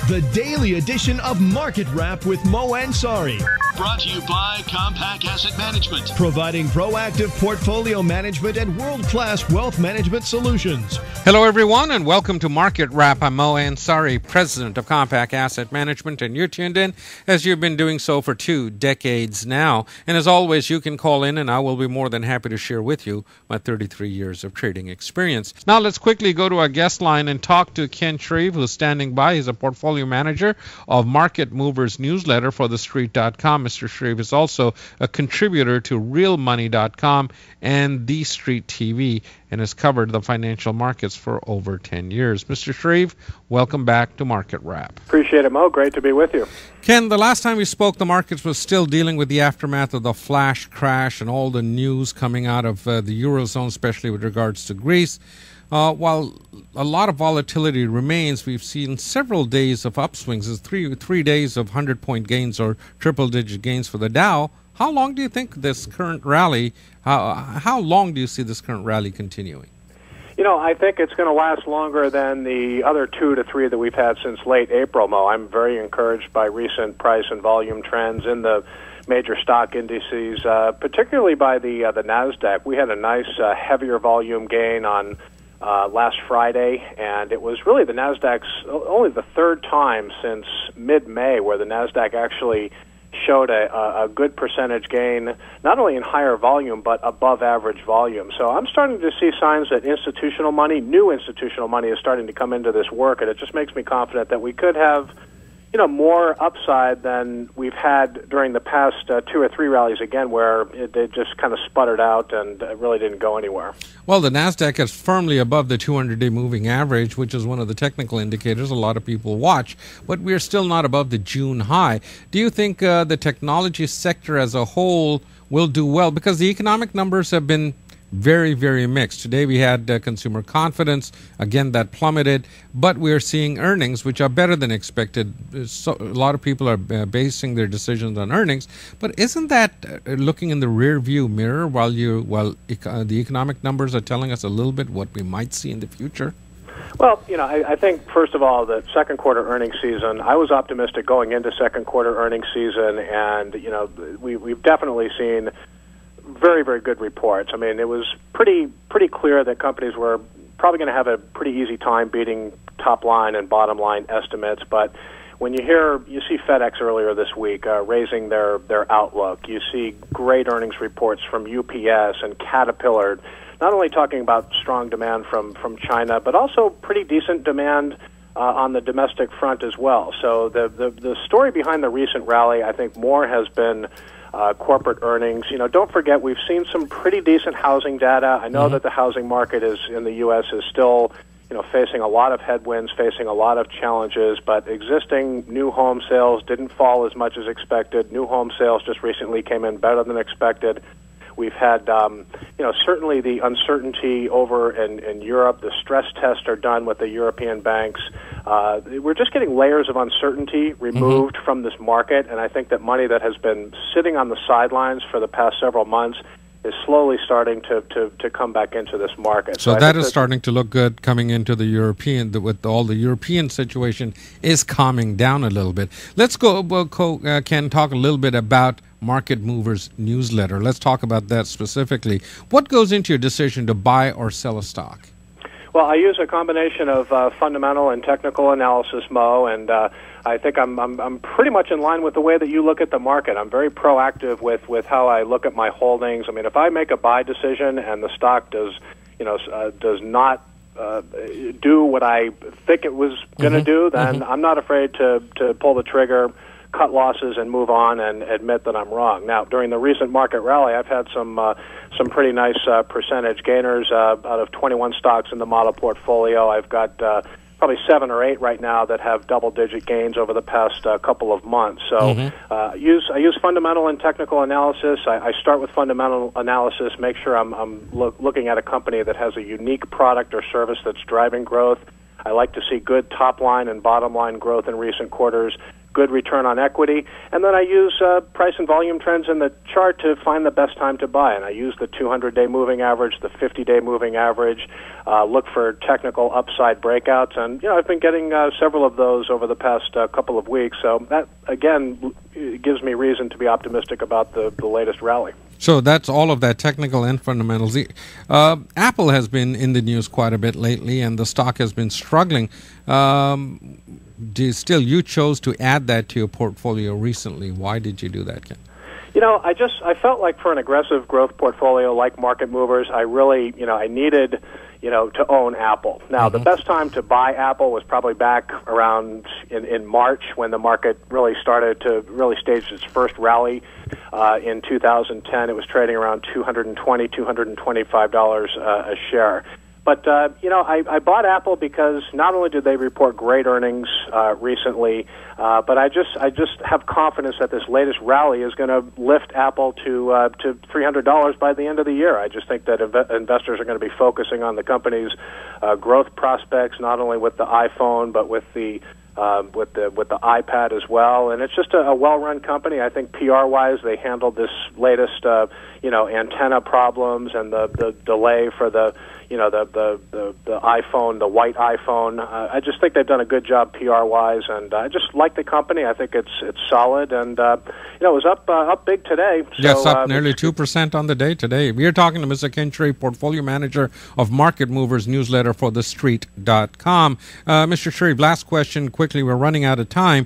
The daily edition of Market Wrap with Mo Ansari. Brought to you by Compact Asset Management. Providing proactive portfolio management and world-class wealth management solutions. Hello, everyone, and welcome to Market Wrap. I'm Mo Ansari, president of Compact Asset Management, and you're tuned in as you've been doing so for 2 decades now. And as always, you can call in, and I will be more than happy to share with you my 33 years of trading experience. Now, let's quickly go to our guest line and talk to Ken Shreve, who's standing by. He's a portfolio manager of Market Movers newsletter for TheStreet.com. Mr. Shreve is also a contributor to RealMoney.com and The Street TV and has covered the financial markets for over 10 years. Mr. Shreve, welcome back to Market Wrap. Appreciate it, Mo. Great to be with you. Ken, the last time we spoke, the markets was still dealing with the aftermath of the flash crash and all the news coming out of the Eurozone, especially with regards to Greece. While a lot of volatility remains, we've seen several days of upswings. It's three days of 100-point gains or triple-digit gains for the Dow. How long do you think this current rally, how long do you see this current rally continuing? You know, I think it's going to last longer than the other 2 to 3 that we've had since late April, Mo. I'm very encouraged by recent price and volume trends in the major stock indices, particularly by the NASDAQ. We had a nice heavier volume gain on last Friday, and it was really the NASDAQ's only the third time since mid-May where the NASDAQ actually showed a good percentage gain, not only in higher volume, but above average volume. So I'm starting to see signs that institutional money, new institutional money, is starting to come into this work, and it just makes me confident that we could have, you know, more upside than we've had during the past 2 or 3 rallies again, where they just kind of sputtered out and really didn't go anywhere. Well, the NASDAQ is firmly above the 200-day moving average, which is one of the technical indicators a lot of people watch, but we're still not above the June high. Do you think the technology sector as a whole will do well? Because the economic numbers have been very, very mixed. Today we had consumer confidence, again, that plummeted, but we're seeing earnings which are better than expected. So a lot of people are basing their decisions on earnings, but isn't that looking in the rear view mirror while the economic numbers are telling us a little bit what we might see in the future? Well, you know, I think, first of all, the second quarter earnings season, I was optimistic going into second quarter earnings season, and, you know, we've definitely seen very, very good reports. I mean, it was pretty clear that companies were probably going to have a pretty easy time beating top line and bottom line estimates. But when you see FedEx earlier this week raising their outlook, you see great earnings reports from UPS and Caterpillar, not only talking about strong demand from China, but also pretty decent demand on the domestic front as well. So the story behind the recent rally, I think, more has been corporate earnings. You know, don't forget, we've seen some pretty decent housing data. I know that the housing market in the U.S. is still, you know, facing a lot of headwinds, facing a lot of challenges, but existing new home sales didn't fall as much as expected. New home sales just recently came in better than expected. We've had, you know, certainly the uncertainty over in Europe. The stress tests are done with the European banks. We're just getting layers of uncertainty removed from this market, and I think that money that has been sitting on the sidelines for the past several months is slowly starting to come back into this market. So that is starting to look good coming into the European, with all the European situation is calming down a little bit. Let's go, Ken, talk a little bit about Market Movers newsletter. Let's talk about that specifically. What goes into your decision to buy or sell a stock? Well, I use a combination of fundamental and technical analysis, Mo, and I think I'm pretty much in line with the way that you look at the market. I'm very proactive with how I look at my holdings. I mean, if I make a buy decision and the stock does not do what I think it was going to do, then I'm not afraid to pull the trigger, cut losses, and move on and admit that I'm wrong. Now, during the recent market rally, I've had some pretty nice percentage gainers out of 21 stocks in the model portfolio. I've got probably 7 or 8 right now that have double-digit gains over the past couple of months. So I use fundamental and technical analysis. I start with fundamental analysis, make sure I'm looking at a company that has a unique product or service that's driving growth. I like to see good top-line and bottom-line growth in recent quarters, good return on equity. And then I use price and volume trends in the chart to find the best time to buy. And I use the 200-day moving average, the 50-day moving average, look for technical upside breakouts. And, I've been getting several of those over the past couple of weeks. So that, again, gives me reason to be optimistic about the latest rally. So that's all of that technical and fundamentals. Apple has been in the news quite a bit lately, and the stock has been struggling. You chose to add that to your portfolio recently. Why did you do that, Ken? I felt like for an aggressive growth portfolio like market movers, I really, I needed, to own Apple. Now, the best time to buy Apple was probably back around in March when the market really started to stage its first rally in 2010. It was trading around $220, $225 a share. But, I bought Apple because not only did they report great earnings recently, but I just have confidence that this latest rally is going to lift Apple to $300 by the end of the year. I just think that investors are going to be focusing on the company's growth prospects, not only with the iPhone, but with the iPad as well. And it's just a well-run company. I think PR-wise, they handled this latest antenna problems and the delay for the iPhone, the white iPhone. I just think they've done a good job PR-wise, and I just like the company. I think it's solid, and it was up big today. So, yes, up nearly 2% on the day today. We are talking to Mr. Ken Shreve, portfolio manager of Market Movers newsletter for TheStreet.com. Mr. Shreve, last question quickly. We're running out of time.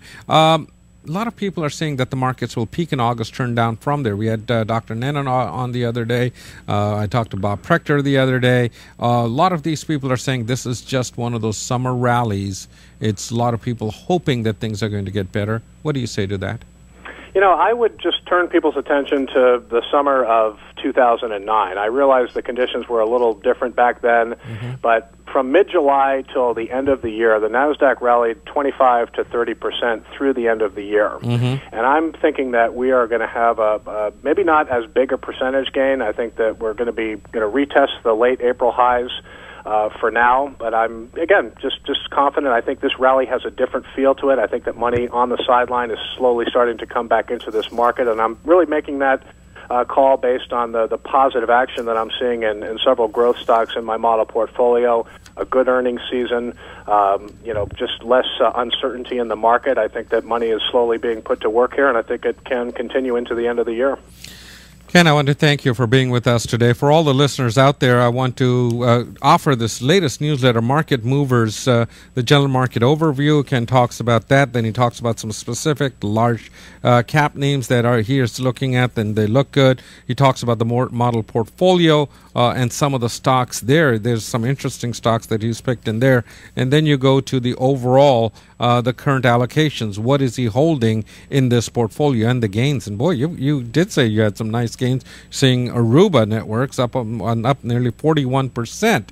A lot of people are saying that the markets will peak in August, turn down from there. We had Dr. Nennan on the other day. I talked to Bob Prechter the other day. A lot of these people are saying this is just one of those summer rallies. It's a lot of people hoping that things are going to get better. What do you say to that? I would just turn people's attention to the summer of 2009. I realized the conditions were a little different back then, but from mid-July till the end of the year, the NASDAQ rallied 25 to 30% through the end of the year. And I'm thinking that we are going to have a maybe not as big a percentage gain. I think that we're going to retest the late April highs for now, but I'm, again, just confident. I think this rally has a different feel to it. I think that money on the sideline is slowly starting to come back into this market, and I'm really making that call based on the positive action that I'm seeing in several growth stocks in my model portfolio, a good earnings season, just less uncertainty in the market. I think that money is slowly being put to work here, and I think it can continue into the end of the year. Ken, I want to thank you for being with us today. For all the listeners out there, I want to offer this latest newsletter, Market Movers, the general market overview. Ken talks about that. Then he talks about some specific large cap names that he is looking at, and they look good. He talks about the model portfolio and some of the stocks there. There's some interesting stocks that he's picked in there. And then you go to the overall, the current allocations. What is he holding in this portfolio and the gains? And boy, you did say you had some nice gains, seeing Aruba Networks up nearly 41%.